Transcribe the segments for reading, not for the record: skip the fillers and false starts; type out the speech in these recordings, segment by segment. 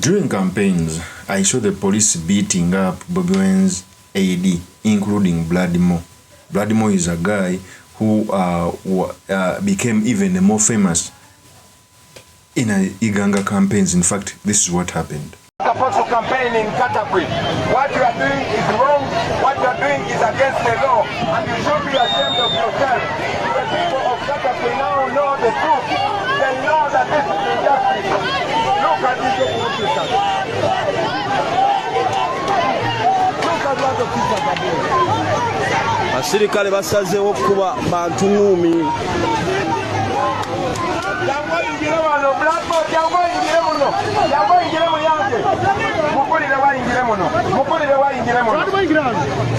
During campaigns, I saw the police beating up Bobi Wine's AD, including Bloodimo. Bloodimo is a guy who became even more famous in Iganga campaigns. In fact, this is what happened. Supposed to campaign in Katakwi. What you are doing is wrong. What you are doing is against the law, and you should be ashamed of yourself. The people of Katakwi now know the truth. They know that this is injustice. Look at these politicians. Look at what the people are doing. Abasirikale basazeewo okuba bantu ngumi.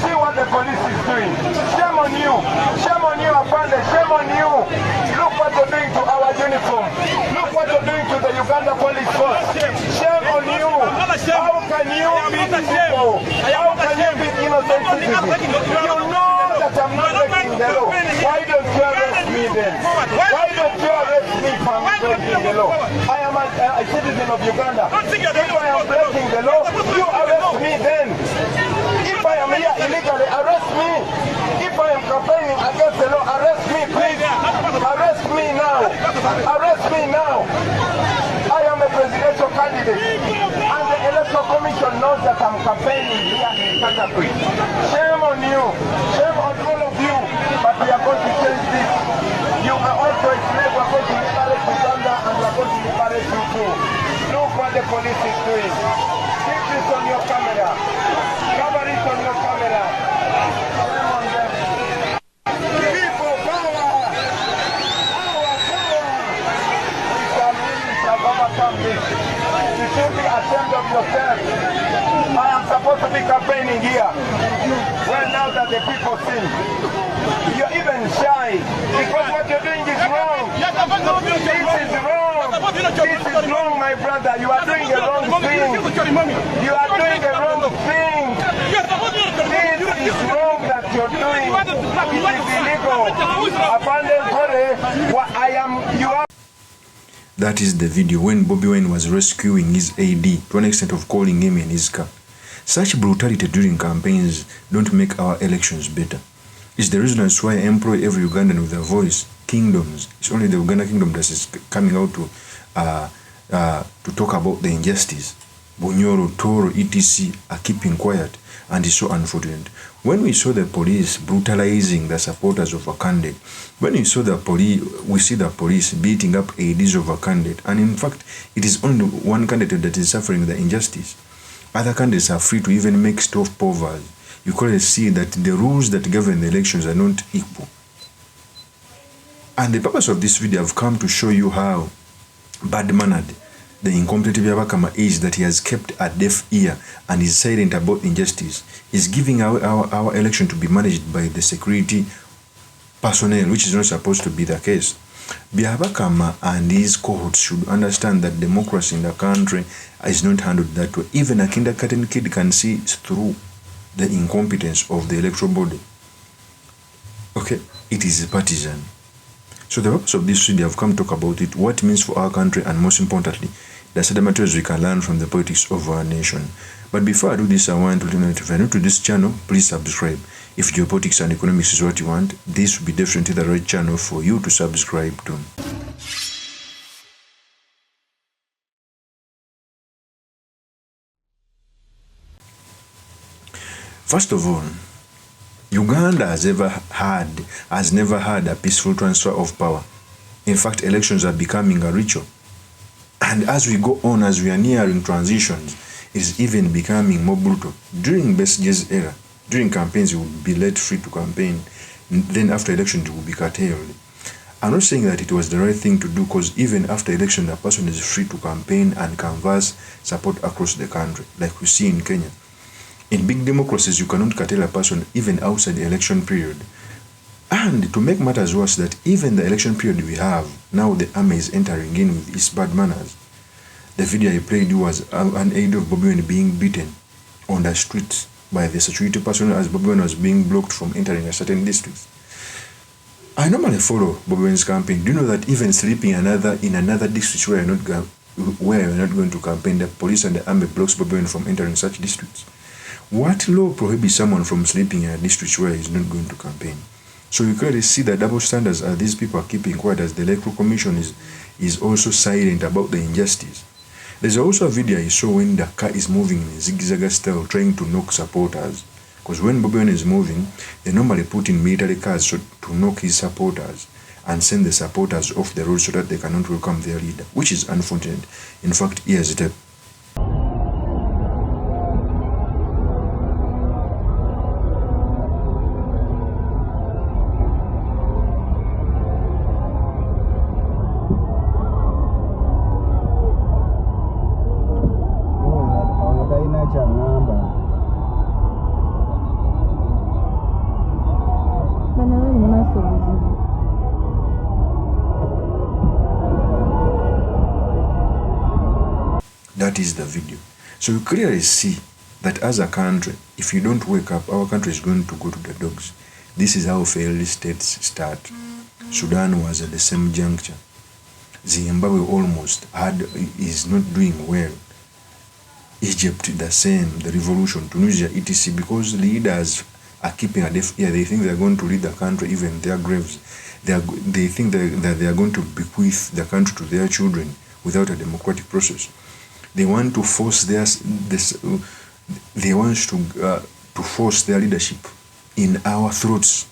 See what the police is doing. Shame on you. Shame on you, Apande. Shame on you. Look what you're doing to our uniform. Look what you're doing to the Uganda police force. Shame on you. How can you beat people? How can you beat innocent citizens? You know that I'm not breaking the law. Why don't you arrest me then? Why don't you arrest me for breaking the law? I am a citizen of Uganda. If I am breaking the law, you arrest me then. If I am here illegally, arrest me. If I am campaigning against the law, arrest me, please. Arrest me now. Arrest me now. I am a presidential candidate, and the Electoral Commission knows that I'm campaigning here in Katakwi. Shame on you. Shame on all of you. But we are going to change this. You are also a slave. We are going to liberate Uganda, and we are going to liberate you too. Look what the police is doing. Keep this on your camera. Cover it on your camera. Shame on them. People, power! Power, power! We shall overcome this. You should be ashamed of yourself. I am supposed to be campaigning here. Well, now that the people see, you're even shy because what you're doing is wrong. This is wrong. This is wrong, my brother. You are doing the wrong thing. You are doing the wrong thing. This is wrong that you're doing. It is illegal. Abandon I am. You are. That is the video when Bobi Wine was rescuing his AD to an extent of calling him in his car. Such brutality during campaigns don't make our elections better. It's the reason that's why I employ every Ugandan with a voice. Kingdoms. It's only the Uganda kingdom that is coming out to talk about the injustice. Bunyoro, Toro, etc. are keeping quiet, and it's so unfortunate. When we saw the police brutalizing the supporters of a candidate, when we saw the police, we see the police beating up ADs of a candidate, and in fact, it is only one candidate that is suffering the injustice. Other candidates are free to even make stuff povers. You clearly see that the rules that govern the elections are not equal. And the purpose of this video, I've come to show you how bad-mannered the incompetent Byabakama is, that he has kept a deaf ear and is silent about injustice. He's giving our election to be managed by the security personnel, which is not supposed to be the case. Byabakama and his cohorts should understand that democracy in the country is not handled that way. Even a kindergarten kid can see through the incompetence of the electoral body. Okay, it is partisan. So the purpose of this video, I've come to talk about it, what it means for our country, and most importantly, the certain materials we can learn from the politics of our nation. But before I do this, I want to let you know that if you're new to this channel, please subscribe. If geopolitics and economics is what you want, this will be definitely the right channel for you to subscribe to. First of all, Uganda has never had a peaceful transfer of power. In fact, elections are becoming a ritual. And as we go on, as we are nearing transitions, it's even becoming more brutal. During Besge's era, during campaigns, you would be let free to campaign. Then after elections, it will be curtailed. I'm not saying that it was the right thing to do, because even after election, the person is free to campaign and canvass support across the country, like we see in Kenya. In big democracies, you cannot curtail a person even outside the election period. And to make matters worse, that even the election period we have, now the army is entering in with its bad manners. The video I played was an aide of Bobi Wine being beaten on the streets by the security personnel as Bobi Wine was being blocked from entering a certain district. I normally follow Bobi Wine's campaign. Do you know that even sleeping in another district where where you're not going to campaign. The police and the army blocks Bobi Wine from entering such districts. What law prohibits someone from sleeping in a district where he's not going to campaign? So you clearly see the double standards are these people are keeping quiet, as the Electoral Commission is also silent about the injustice. There's also a video I saw when the car is moving in a zigzag style trying to knock supporters. Because when Bobi Wine is moving, they normally put in military cars to knock his supporters and send the supporters off the road so that they cannot welcome their leader, which is unfortunate. In fact, here's the That is the video. So you clearly see that as a country, if you don't wake up, our country is going to go to the dogs. This is how failed states start. Sudan was at the same juncture. Zimbabwe almost is not doing well. Egypt the same, the revolution, Tunisia, etc. Because leaders are keeping a deaf ear. They think they are going to lead the country, even their graves. They think that they are going to bequeath the country to their children without a democratic process. They want to force their leadership in our throats,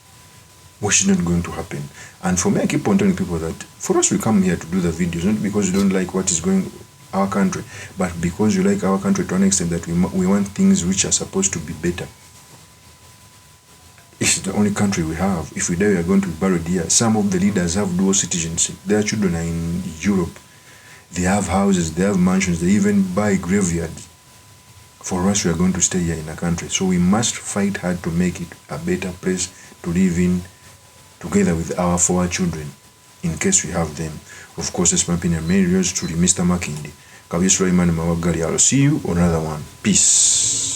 which is not going to happen. And for me, I keep on telling people that for us, we come here to do the videos not because you don't like what is going our country, but because you like our country to an extent that we want things which are supposed to be better. It's the only country we have. If we die, we are going to be buried here. Some of the leaders have dual citizenship. Their children are in Europe. They have houses, they have mansions, they even buy graveyards. For us, we are going to stay here in a country. So we must fight hard to make it a better place to live in together with for our children, in case we have them. Of course, it's my opinion. Many years truly, Mr. Makindi. Kabisra Imani Mawagali. I'll see you on another one. Peace.